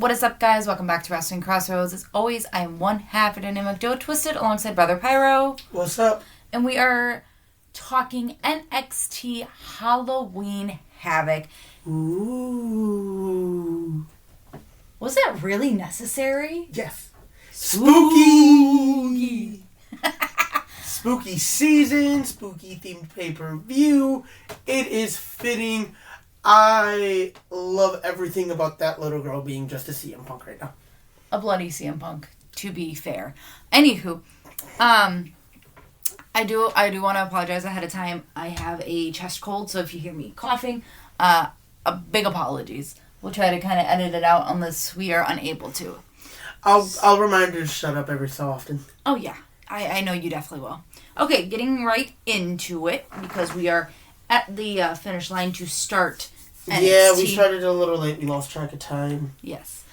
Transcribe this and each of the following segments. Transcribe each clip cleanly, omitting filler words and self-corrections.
What is up, guys? Welcome back to Wrestling Crossroads. As always, I am one half of Dynamic Duo Twisted alongside Brother Pyro. What's up? And we are talking NXT Halloween Havoc. Ooh. Was that really necessary? Yes. Spooky! Spooky season, spooky themed pay-per-view. It is fitting. I love everything about that little girl being just a CM Punk right now. A bloody CM Punk, to be fair. Anywho, I do want to apologize ahead of time. I have a chest cold, so if you hear me coughing, big apologies. We'll try to kind of edit it out unless we are unable to. I'll remind her to shut up every so often. Oh yeah, I know you definitely will. Okay, getting right into it because we are at the finish line to start NXT. Yeah, we started a little late. We lost track of time. Yes.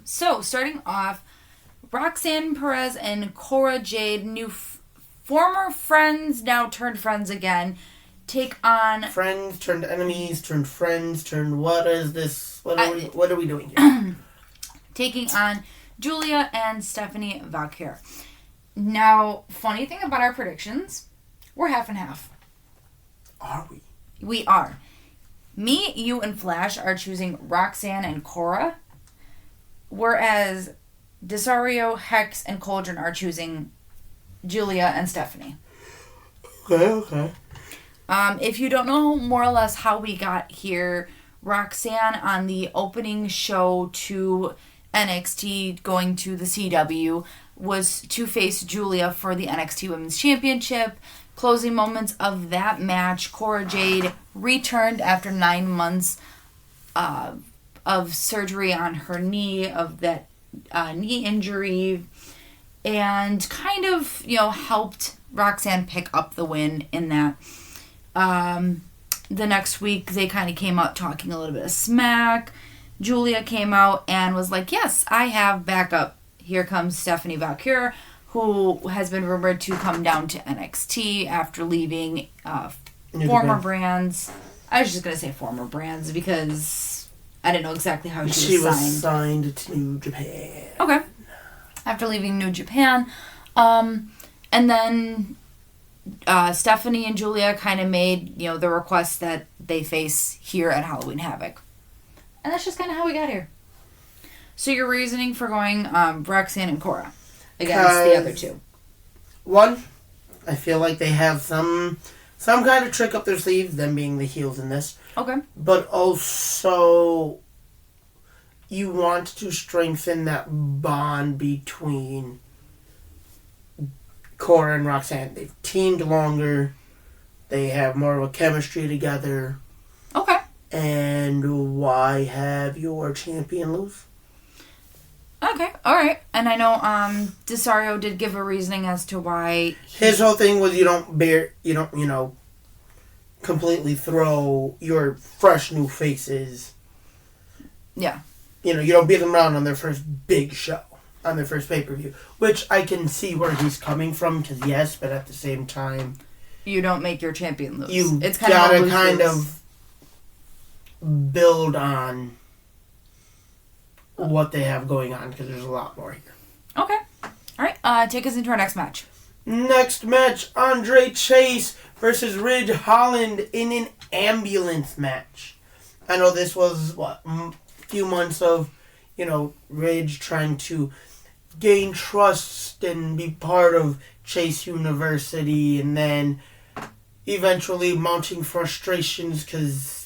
So, starting off, Roxanne Perez and Cora Jade, former friends, now turned friends again, take on... Friends turned enemies, turned friends, turned what is this? What are we doing here? Taking on Julia and Stephanie Valkyrie. Now, funny thing about our predictions, we're half and half. Are we? We are. Me, you, and Flash are choosing Roxanne and Cora, whereas Desario, Hex, and Cauldron are choosing Julia and Stephanie. Okay. If you don't know more or less how we got here, Roxanne on the opening show to NXT going to the CW was to face Julia for the NXT Women's Championship. Closing moments of that match, Cora Jade returned after 9 months of surgery on her knee, of that knee injury, and kind of, helped Roxanne pick up the win in that. The next week, they kind of came out talking a little bit of smack. Julia came out and was like, yes, I have backup. Here comes Stephanie Valkyrie, who has been rumored to come down to NXT after leaving former brands. I was just going to say former brands because I didn't know exactly how she was signed. She was signed to New Japan. Okay. After leaving New Japan. And then Stephanie and Julia kind of made, the request that they face here at Halloween Havoc. And that's just kind of how we got here. So your reasoning for going Roxanne and Cora against the other two? One, I feel like they have some kind of trick up their sleeve, them being the heels in this. Okay. But also, you want to strengthen that bond between Cora and Roxanne. They've teamed longer. They have more of a chemistry together. Okay. And why have your champion lose? Okay, alright. And I know Desario did give a reasoning as to why his whole thing was you don't completely throw your fresh new faces. Yeah. You don't beat them around on their first big show, on their first pay-per-view. Which I can see where he's coming from, because yes, but at the same time... You don't make your champion lose. It's gotta kind of build on what they have going on, because there's a lot more here. Okay. Alright, take us into our next match. Next match, Andre Chase versus Ridge Holland in an ambulance match. I know this was, a few months of, Ridge trying to gain trust and be part of Chase University, and then eventually mounting frustrations because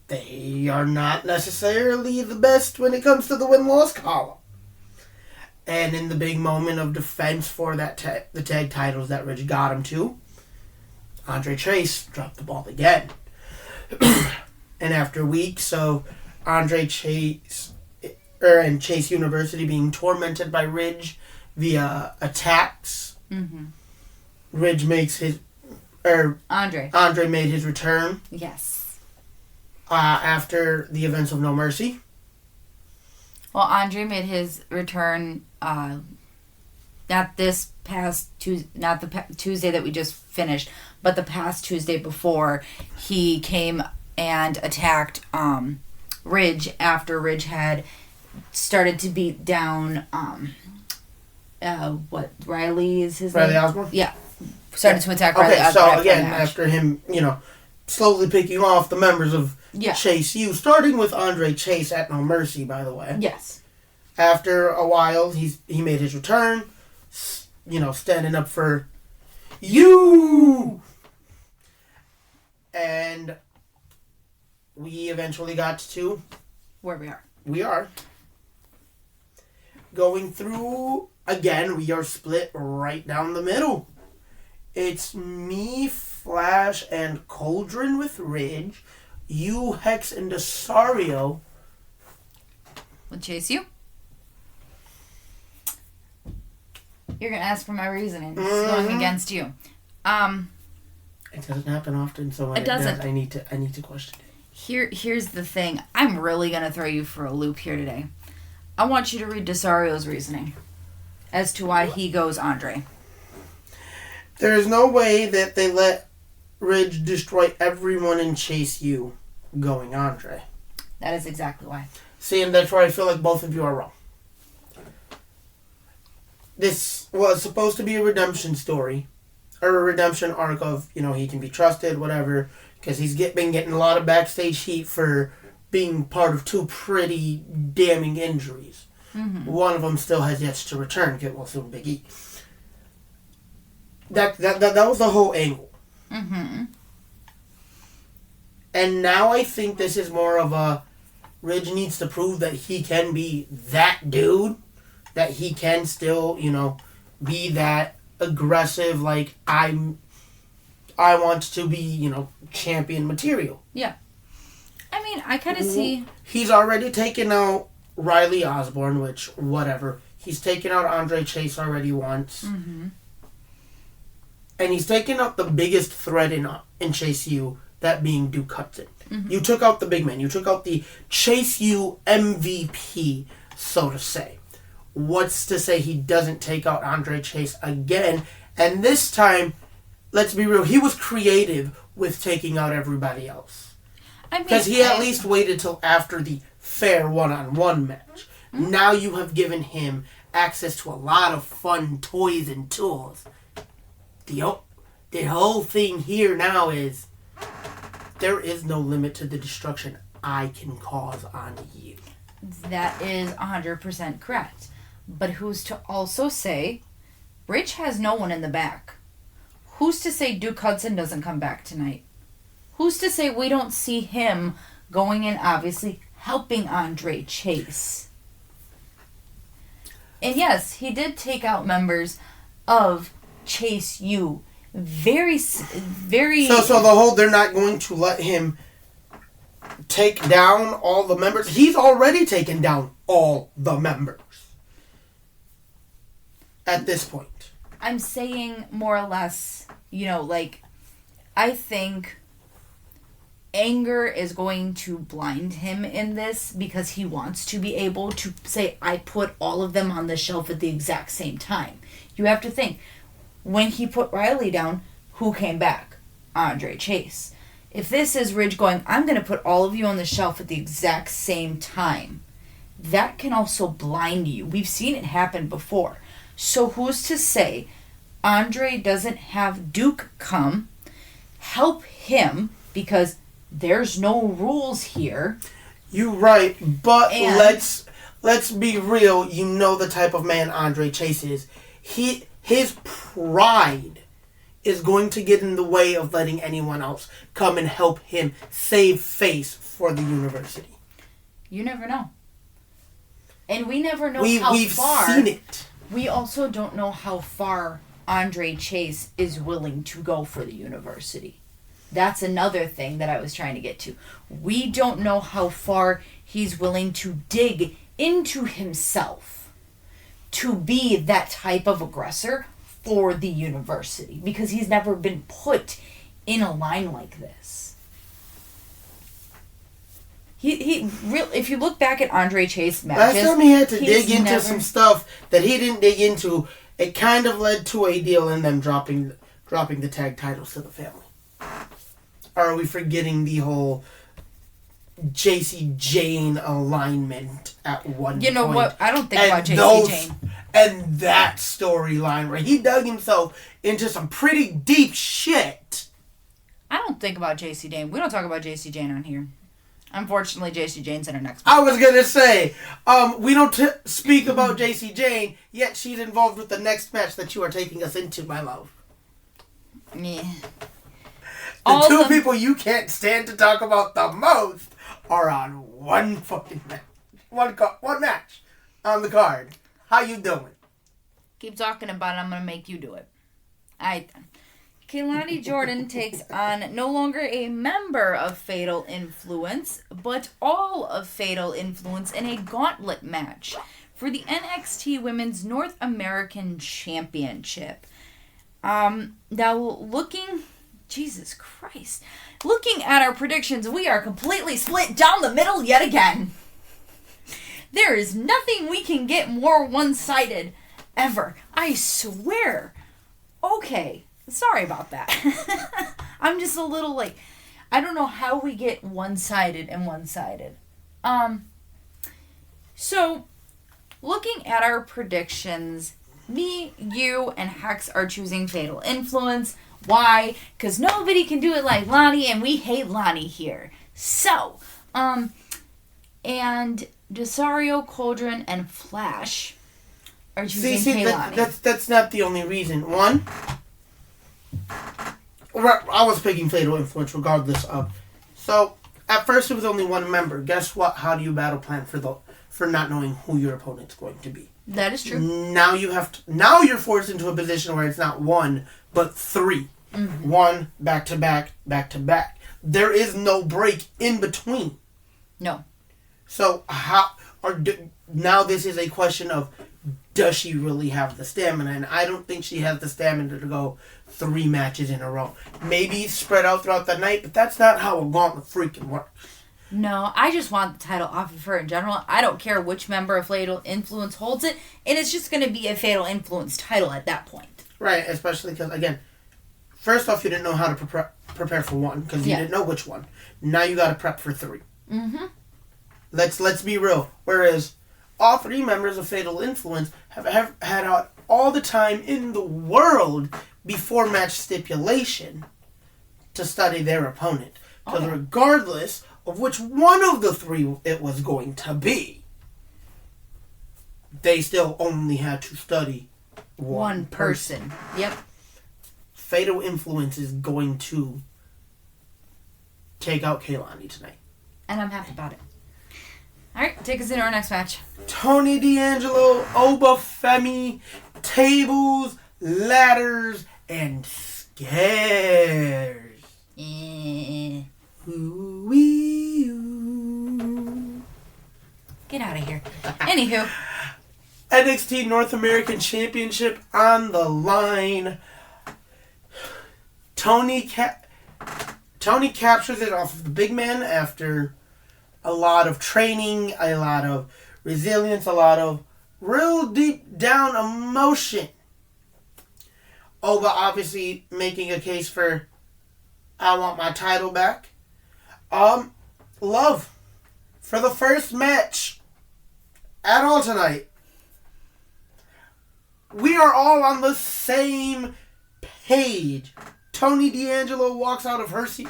they are not necessarily the best when it comes to the win-loss column. And in the big moment of defense for that the tag titles that Ridge got him to, Andre Chase dropped the ball again. And after weeks of Andre Chase and Chase University being tormented by Ridge via attacks, Ridge makes his... Andre made his return. Yes. After the events of No Mercy. Well, Andre made his return not this past Tuesday, not the Tuesday that we just finished, but the past Tuesday before. He came and attacked Ridge after Ridge had started to beat down Riley is his Riley name? Osborne? Yeah. Started to attack Riley Osborne. Okay, so again, after him, slowly picking off the members of Chase U, starting with Andre Chase at No Mercy, by the way. Yes. After a while, he made his return, standing up for you! And we eventually got to where we are. We are going through, again, we are split right down the middle. It's me, Flash, and Cauldron with Ridge. You, Hex, and Desario. Will Chase U. You're going to ask for my reasoning. It's going against you. It doesn't happen often, so when it does, I need to question it. Here's the thing. I'm really going to throw you for a loop here today. I want you to read Desario's reasoning as to why he goes Andre. There is no way that they let Ridge destroy everyone in Chase U going Andre. That is exactly why. See, and that's where I feel like both of you are wrong. This was supposed to be a redemption story. Or a redemption arc of, he can be trusted, whatever. Because he's been getting a lot of backstage heat for being part of two pretty damning injuries. Mm-hmm. One of them still has yet to return. So Big E. That was the whole angle. Mm-hmm. And now I think this is more of a Ridge needs to prove that he can be that dude. That he can still, be that aggressive, like, I want to be, champion material. Yeah. I mean, I kind of see... He's already taken out Riley Osborne, which, whatever. He's taken out Andre Chase already once. Mm-hmm. And he's taken out the biggest threat in Chase U, that being Duke Hudson. Mm-hmm. You took out the big man. You took out the Chase U MVP, so to say. What's to say he doesn't take out Andre Chase again? And this time, let's be real, he was creative with taking out everybody else. Because he at least waited till after the fair one-on-one match. Mm-hmm. Now you have given him access to a lot of fun toys and tools. The whole thing here now is there is no limit to the destruction I can cause on you. That is 100% correct. But who's to also say Rich has no one in the back? Who's to say Duke Hudson doesn't come back tonight? Who's to say we don't see him going in, obviously, helping Andre Chase? And yes, he did take out members of Chase U. Very... So the whole, they're not going to let him take down all the members. He's already taken down all the members. At this point. I'm saying more or less, I think anger is going to blind him in this because he wants to be able to say, I put all of them on the shelf at the exact same time. You have to think, when he put Riley down, who came back? Andre Chase. If this is Ridge going, I'm going to put all of you on the shelf at the exact same time, that can also blind you. We've seen it happen before. So who's to say Andre doesn't have Duke come, help him, because there's no rules here. You're right, but let's be real. You know the type of man Andre Chase is. His pride is going to get in the way of letting anyone else come and help him save face for the university. You never know. And we never know how we've far... We've seen it. We also don't know how far Andre Chase is willing to go for the university. That's another thing that I was trying to get to. We don't know how far he's willing to dig into himself to be that type of aggressor for the university because he's never been put in a line like this. If you look back at Andre Chase matches... Last time he had to dig into some stuff that he didn't dig into, it kind of led to a deal in them dropping the tag titles to the family. Or are we forgetting the whole JC Jane alignment at one point. You know what? I don't think about JC Jane. And that storyline where he dug himself into some pretty deep shit. I don't think about JC Jane. We don't talk about JC Jane on here. Unfortunately, JC Jane's in her next match. I was going to say, we don't speak about JC Jane, yet she's involved with the next match that you are taking us into, my love. Yeah. The two people you can't stand to talk about the most are on one fucking match. One match on the card. How you doing? Keep talking about it. I'm going to make you do it. Alright then. Kelani Jordan takes on no longer a member of Fatal Influence, but all of Fatal Influence in a gauntlet match for the NXT Women's North American Championship. Now Jesus Christ. Looking at our predictions, we are completely split down the middle yet again. There is nothing we can get more one-sided ever. I swear. Okay. Sorry about that. I'm just a little I don't know how we get one-sided and one-sided. So, looking at our predictions, me, you, and Hex are choosing Fatal Influence. Why? Because nobody can do it like Lonnie, and we hate Lonnie here. So, and Desario, Cauldron, and Flash are choosing Kelani. That's not the only reason. One, I was picking Fatal Influence regardless of. So, at first it was only one member. Guess what? How do you battle plan for not knowing who your opponent's going to be? That is true. Now you're forced into a position where it's not one, but three. Mm-hmm. One, back to back, back to back. There is no break in between. No. So now this is a question of, does she really have the stamina? And I don't think she has the stamina to go 3 matches in a row. Maybe spread out throughout the night, but that's not how a gauntlet freaking works. No, I just want the title off of her in general. I don't care which member of Fatal Influence holds it, and it's just going to be a Fatal Influence title at that point. Right, especially because, again, first off, you didn't know how to prepare for one, because you didn't know which one. Now you got to prep for 3. Mm-hmm. Let's be real. Whereas all 3 members of Fatal Influence have had all the time in the world before match stipulation to study their opponent. Because regardless of which one of the 3 it was going to be, they still only had to study one person. Yep. Fatal Influence is going to take out Kelani tonight. And I'm happy about it. Alright, take us into our next match. Tony D'Angelo, Oba Femi, tables, ladders, and scares. Ooh-wee-oo. Get out of here. Anywho. NXT North American Championship on the line. Tony captures it off of the big man after a lot of training, a lot of resilience, a lot of real deep down emotion. Oba obviously making a case for, I want my title back. Love, for the first match at all tonight, we are all on the same page. Tony D'Angelo walks out of Hershey,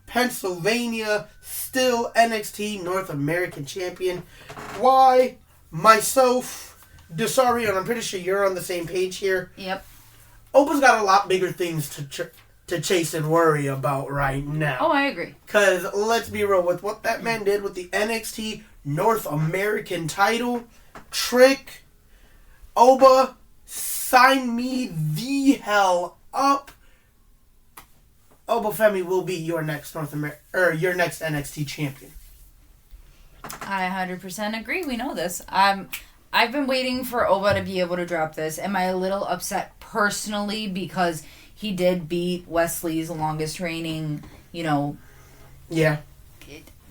Pennsylvania, still NXT North American Champion. Why? Myself, Desario, and I'm pretty sure you're on the same page here. Yep. Opa's got a lot bigger things to chase and worry about right now. Oh, I agree. Because, let's be real, with what that man did with the NXT North American title, Trick, Oba, sign me the hell up. Oba Femi will be your next your next NXT champion. I 100% agree. We know this. I've been waiting for Oba to be able to drop this. Am I a little upset personally because he did beat Wesley's longest reigning,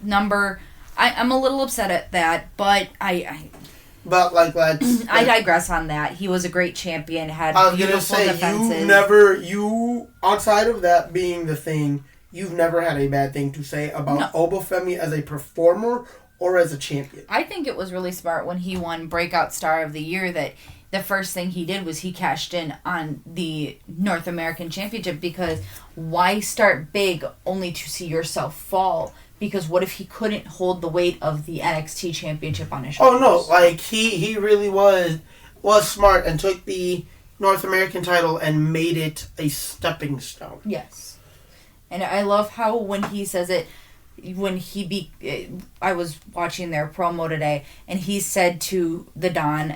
number? I'm a little upset at that, but But I digress on that. He was a great champion, had beautiful defenses. You outside of that being the thing, you've never had a bad thing to say about No. Oba Femi as a performer or as a champion. I think it was really smart when he won Breakout Star of the Year that the first thing he did was he cashed in on the North American Championship, because why start big only to see yourself fall? Because what if he couldn't hold the weight of the NXT Championship on his shoulders? Oh, no. Like, he really was smart and took the North American title and made it a stepping stone. Yes. And I love how when he says it, I was watching their promo today, and he said to the Don,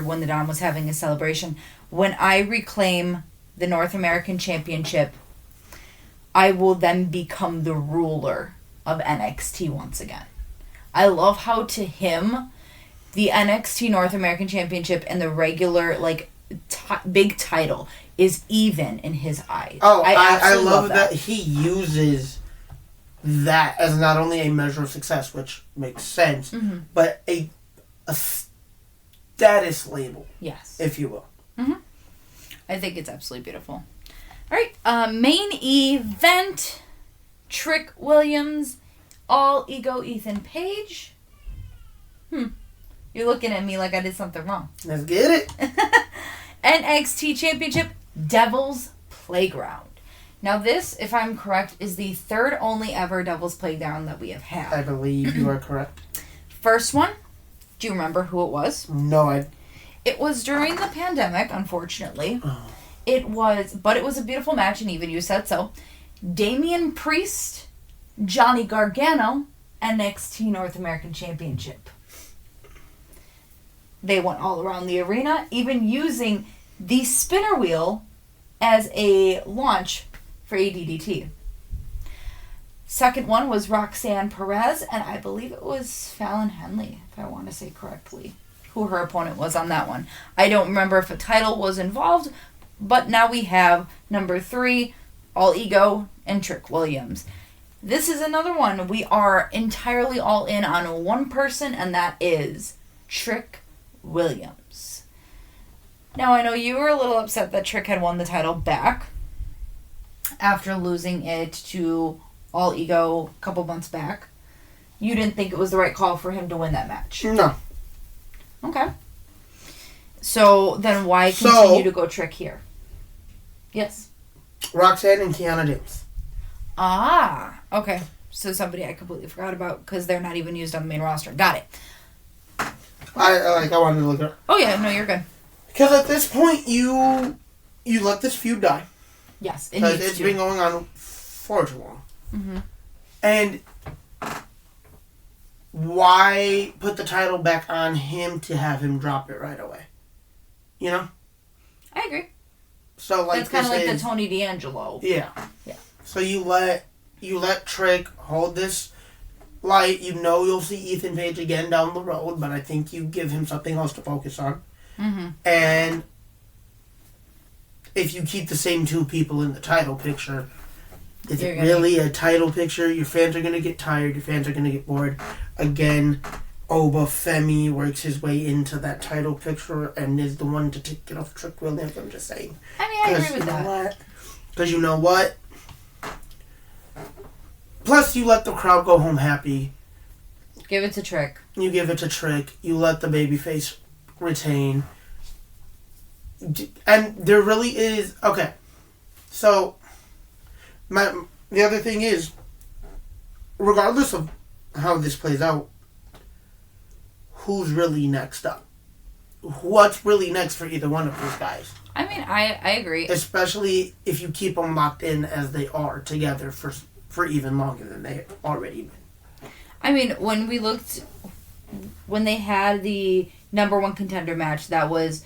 when the Don was having a celebration, when I reclaim the North American Championship, I will then become the ruler of NXT once again. I love how to him, the NXT North American Championship and the regular, big title is even in his eyes. Oh, I love that he uses that as not only a measure of success, which makes sense, mm-hmm. but a status label, yes, if you will. Mm-hmm. I think it's absolutely beautiful. All right, main event: Trick Williams, All Ego Ethan Page. You're looking at me like I did something wrong. Let's get it. NXT Championship, Devil's Playground. Now this, if I'm correct, is the third only ever Devil's Playground that we have had. I believe you are correct. First one, do you remember who it was? No, It was during the pandemic, unfortunately. Oh. It was a beautiful match, and even you said so. Damian Priest, Johnny Gargano, NXT North American Championship. They went all around the arena, even using the spinner wheel as a launch for ADDT. Second one was Roxanne Perez, and I believe it was Fallon Henley, if I want to say correctly, who her opponent was on that one. I don't remember if a title was involved, but now we have number 3, All Ego, and Trick Williams. This is another one. We are entirely all in on one person, and that is Trick Williams. Now, I know you were a little upset that Trick had won the title back after losing it to All Ego a couple months back. You didn't think it was the right call for him to win that match. No. Okay. So, then why continue to go Trick here? Yes. Roxanne and Kiana James. Ah, okay. So somebody I completely forgot about because they're not even used on the main roster. Got it. I wanted to look at her. Oh yeah, no, you're good. Because at this point, you let this feud die. Yes, because it's been going on far too long. Mm-hmm. And why put the title back on him to have him drop it right away? You know? I agree. So that's kind of like the Tony D'Angelo. Yeah. Yeah. So you let Trick hold this light. You know you'll see Ethan Page again down the road, but I think you give him something else to focus on. Mm-hmm. And if you keep the same two people in the title picture, is it really a title picture? Your fans are going to get tired. Your fans are going to get bored. Again, Oba Femi works his way into that title picture and is the one to take it off Trick Williams. I'm just saying. I mean, I agree with that. Because you know what? Plus, you let the crowd go home happy. Give it to Trick. You give it to Trick. You let the babyface retain. And there really is... Okay. So, the other thing is, regardless of how this plays out, who's really next up? What's really next for either one of these guys? I mean, I agree. Especially if you keep them locked in as they are together for even longer than they've already been. I mean, when they had the number 1 contender match, that was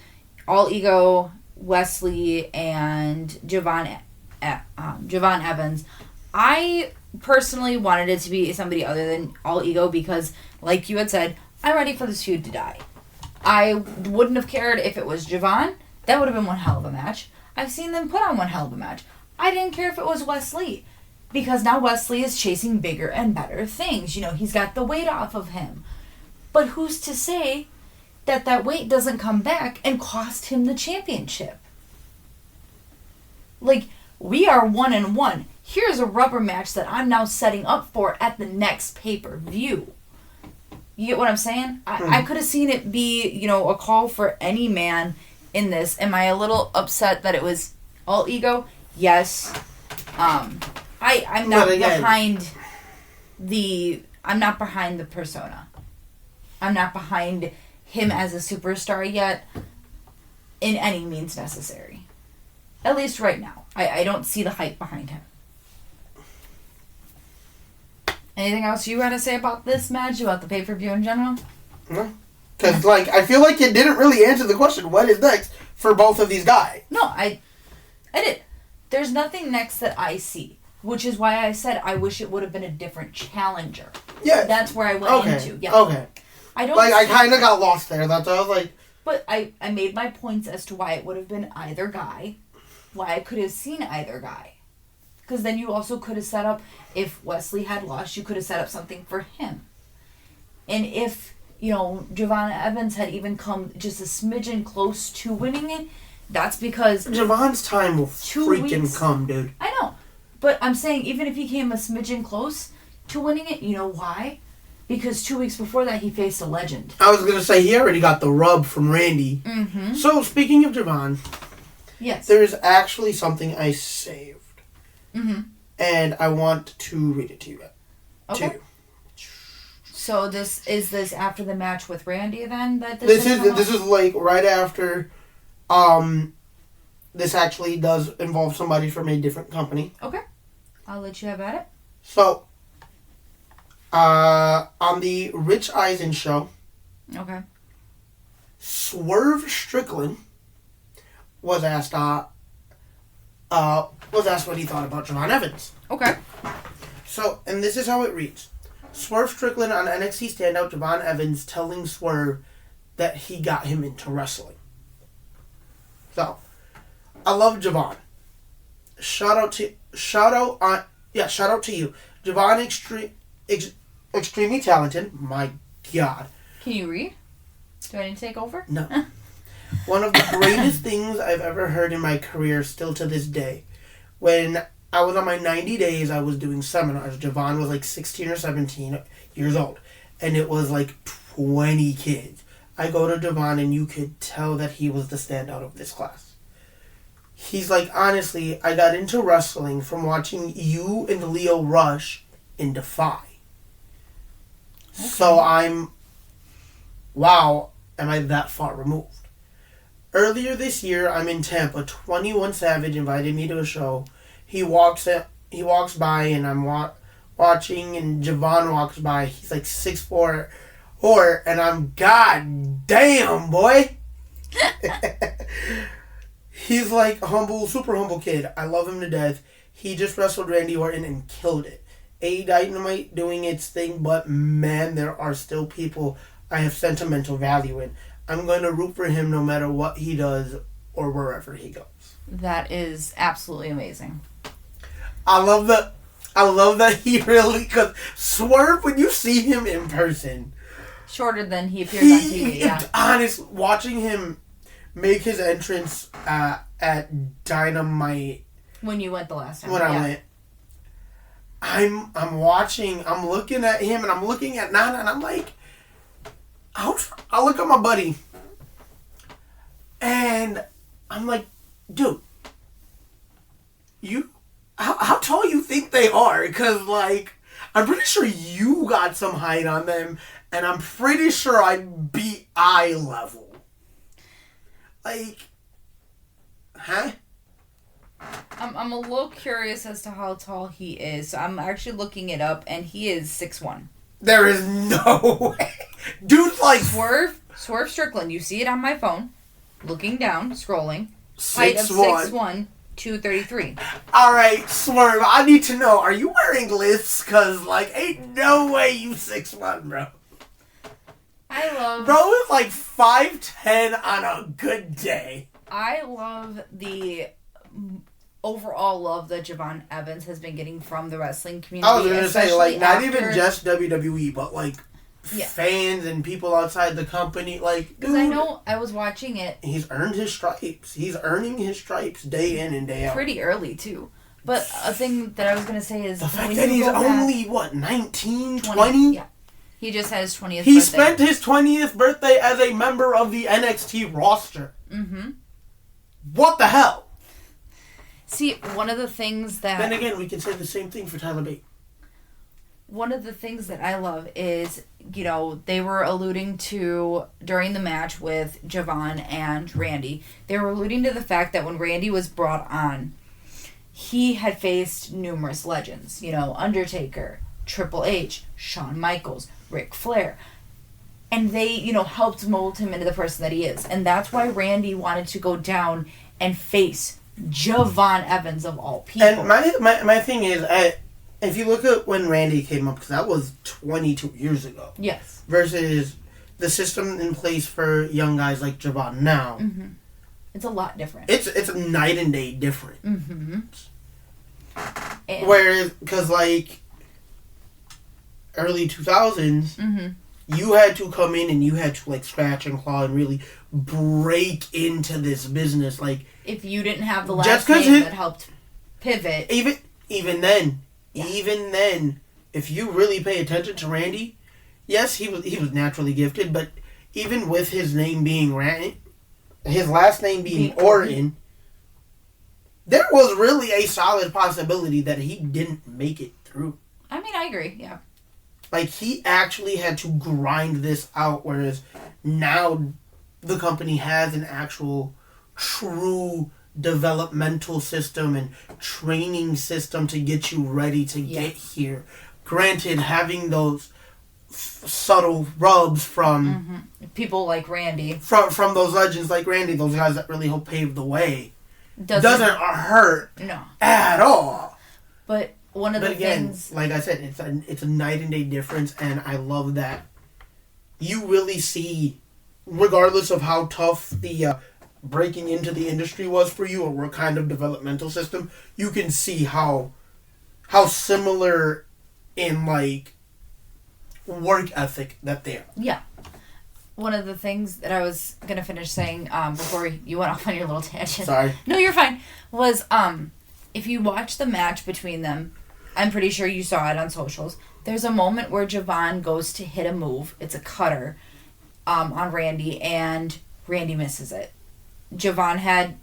All Ego, Wesley, and Javon Evans. I personally wanted it to be somebody other than All Ego because, like you had said, I'm ready for this feud to die. I wouldn't have cared if it was Javon. That would have been one hell of a match. I've seen them put on one hell of a match. I didn't care if it was Wesley. Because now Wesley is chasing bigger and better things. You know, he's got the weight off of him. But who's to say that weight doesn't come back and cost him the championship? Like, we are 1-1. here's a rubber match that I'm now setting up for at the next pay-per-view. You get what I'm saying? I could have seen it be, a call for any man in this. Am I a little upset that it was all ego? Yes. I'm not behind I'm not behind the persona. I'm not behind him as a superstar yet in any means necessary. At least right now. I don't see the hype behind him. Anything else you got to say about this match, about the pay-per-view in general? No. Because, I feel like it didn't really answer the question, what is next for both of these guys? No, I did. There's nothing next that I see, which is why I said I wish it would have been a different challenger. Yeah. That's where I went into. Yeah. Okay. I don't. I kind of got lost there. That's why I was like. But I made my points as to why it would have been either guy, why I could have seen either guy. Because then you also could have set up, if Wesley had lost, you could have set up something for him. And if, Javon Evans had even come just a smidgen close to winning it, that's because... Javon's time will freaking come, dude. I know. But I'm saying, even if he came a smidgen close to winning it, you know why? Because 2 weeks before that, he faced a legend. I was going to say, he already got the rub from Randy. Mm-hmm. So, speaking of Javon... Yes. There is actually something I saved. Mm-hmm. And I want to read it to you. Okay. So this after the match with Randy then? This is right after. This actually does involve somebody from a different company. Okay. I'll let you have at it. So, on the Rich Eisen show. Okay. Swerve Strickland was asked what he thought about Javon Evans. Okay. So, and this is how it reads. Swerve Strickland on NXT standout Javon Evans telling Swerve that he got him into wrestling. So, I love Javon. Shout out to you. Javon extremely talented. My God. Can you read? Do I need to take over? No. One of the greatest things I've ever heard in my career, still to this day. When I was on my 90 days, I was doing seminars. Javon was 16 or 17 years old. And it was 20 kids. I go to Javon and you could tell that he was the standout of this class. He's honestly, I got into wrestling from watching you and Leo Rush in Defy. Okay. So wow, am I that far removed? Earlier this year, I'm in Tampa. 21 Savage invited me to a show. He walks by, and I'm watching, and Javon walks by. He's 6'4", and I'm, God damn, boy. He's humble, super humble kid. I love him to death. He just wrestled Randy Orton and killed it. A Dynamite doing its thing, but man, there are still people I have sentimental value in. I'm going to root for him no matter what he does or wherever he goes. That is absolutely amazing. I love that he really, because Swerve, when you see him in person. Shorter than he appears on TV, yeah. Honest, watching him make his entrance at Dynamite. When you went the last time. When I went. I'm watching, I'm looking at him and I'm looking at Nana and I'm like, I look at my buddy, and I'm like, dude, how tall you think they are? Because, I'm pretty sure you got some height on them, and I'm pretty sure I beat eye level. Huh? I'm a little curious as to how tall he is. So I'm actually looking it up, and he is 6'1". There is no way. Dude's Swerve Strickland. You see it on my phone. Looking down, scrolling. 6'1". Height of 6'1", 233. Alright, Swerve, I need to know, are you wearing lifts? Because, ain't no way you 6'1", bro. Bro is 5'10" on a good day. I love the overall love that Javon Evans has been getting from the wrestling community. I was going to say, not even just WWE, but, fans and people outside the company. Because I know I was watching it. He's earned his stripes. He's earning his stripes day in and day out. Pretty early, too. But a thing that I was going to say is... The fact that he's only, 19, 20? Yeah. He just had his 20th birthday. He spent his 20th birthday as a member of the NXT roster. Mm-hmm. What the hell? See, one of the things that... Then again, we can say the same thing for Tyler Bate. One of the things that I love is, they were alluding to, during the match with Javon and Randy, they were alluding to the fact that when Randy was brought on, he had faced numerous legends. Undertaker, Triple H, Shawn Michaels, Ric Flair. And they, helped mold him into the person that he is. And that's why Randy wanted to go down and face Javon Evans of all people. And my thing is, if you look at when Randy came up, because that was 22 years ago. Yes. Versus the system in place for young guys like Javon now. Mm-hmm. It's a lot different. It's a night and day difference. Mm-hmm. Whereas, because early 2000s, mm-hmm. you had to come in and you had to scratch and claw and really break into this business. If you didn't have the last name that helped pivot. Even then, if you really pay attention to Randy, yes, he was naturally gifted, but even with his name being Randy, his last name being Orton, there was really a solid possibility that he didn't make it through. I mean, I agree, yeah. He actually had to grind this out, whereas now the company has an actual true developmental system and training system to get you ready to get here. Granted, having those subtle rubs from people like Randy, from those legends like Randy, those guys that really help pave the way, doesn't hurt at all. But one of the things, like I said, it's a night and day difference, and I love that you really see, regardless of how tough the breaking into the industry was for you or what kind of developmental system, you can see how similar in work ethic that they are. Yeah. One of the things that I was going to finish saying before you went off on your little tangent. Sorry. No, you're fine. Was if you watch the match between them, I'm pretty sure you saw it on socials. There's a moment where Javon goes to hit a move. It's a cutter on Randy, and Randy misses it. Javon had,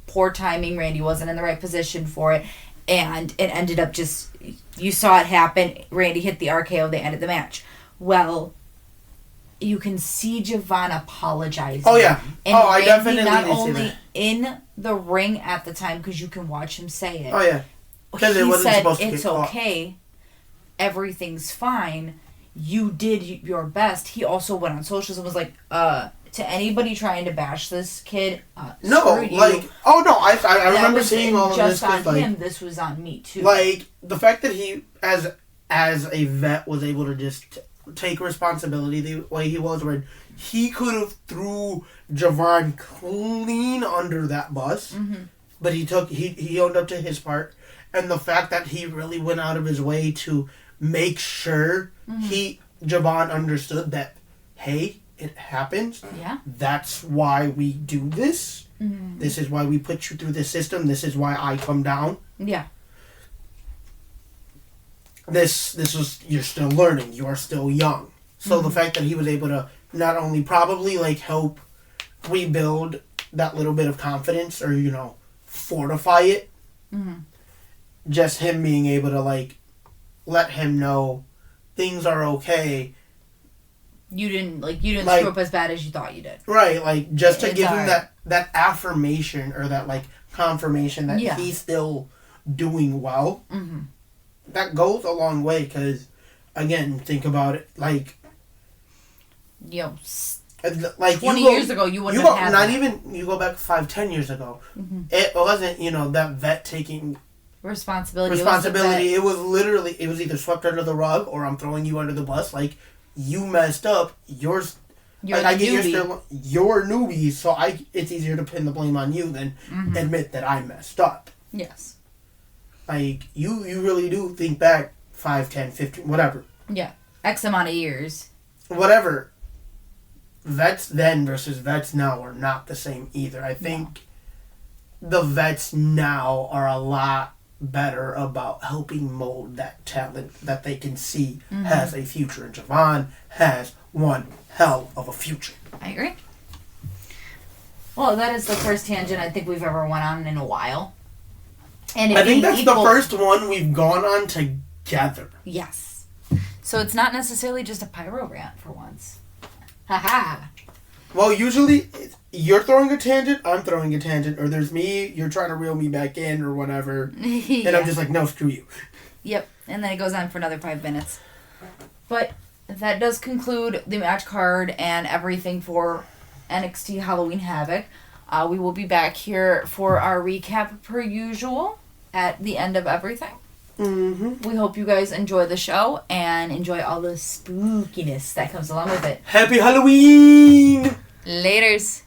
poor timing. Randy wasn't in the right position for it, and it ended up you saw it happen. Randy hit the RKO. They ended the match. Well, you can see Javon apologizing. Oh, yeah. And I Randy definitely not did see only that. In the ring at the time, because you can watch him say it. Oh, yeah. He it wasn't said, supposed to it's get caught. okay. Everything's fine. You did your best. He also went on socials and was like, to anybody trying to bash this kid, no, screw you. I remember seeing all of this. Just on him, this was on me too. The fact that he, as a vet, was able to just take responsibility the way he was, where he could have threw Javon clean under that bus, but he owned up to his part, and the fact that he really went out of his way to make sure Javon understood that, hey, it happens. Yeah. That's why we do this. Mm-hmm. This is why we put you through this system. This is why I come down. Yeah. This was, you're still learning. You are still young. So the fact that he was able to not only probably help rebuild that little bit of confidence or, fortify it. Mm-hmm. Just him being able to let him know things are okay. You didn't screw up as bad as you thought you did. Right, just to give him that affirmation or that confirmation that he's still doing well. Mm-hmm. That goes a long way because, again, think about it. 20 years ago, you wouldn't have had not that. Even, you go back 5-10 years ago. Mm-hmm. It wasn't, that vet taking responsibility. It was literally, it was either swept under the rug or I'm throwing you under the bus. You messed up. You're newbie, so it's easier to pin the blame on you than admit that I messed up. Yes. You really do think back 5, 10, 15, whatever. Yeah. X amount of years. Whatever. Vets then versus vets now are not the same either. I think the vets now are a lot better about helping mold that talent that they can see has a future. And Javon has one hell of a future. I agree. Well, that is the first tangent I think we've ever went on in a while. And I think that's the first one we've gone on together. Yes. So it's not necessarily just a pyro rant for once. Haha. Well, usually you're throwing a tangent, I'm throwing a tangent, or there's me, you're trying to reel me back in or whatever. And I'm just like, no, screw you. Yep. And then it goes on for another 5 minutes. But that does conclude the match card and everything for NXT Halloween Havoc. We will be back here for our recap per usual at the end of everything. We hope you guys enjoy the show and enjoy all the spookiness that comes along with it. Happy Halloween! Laters.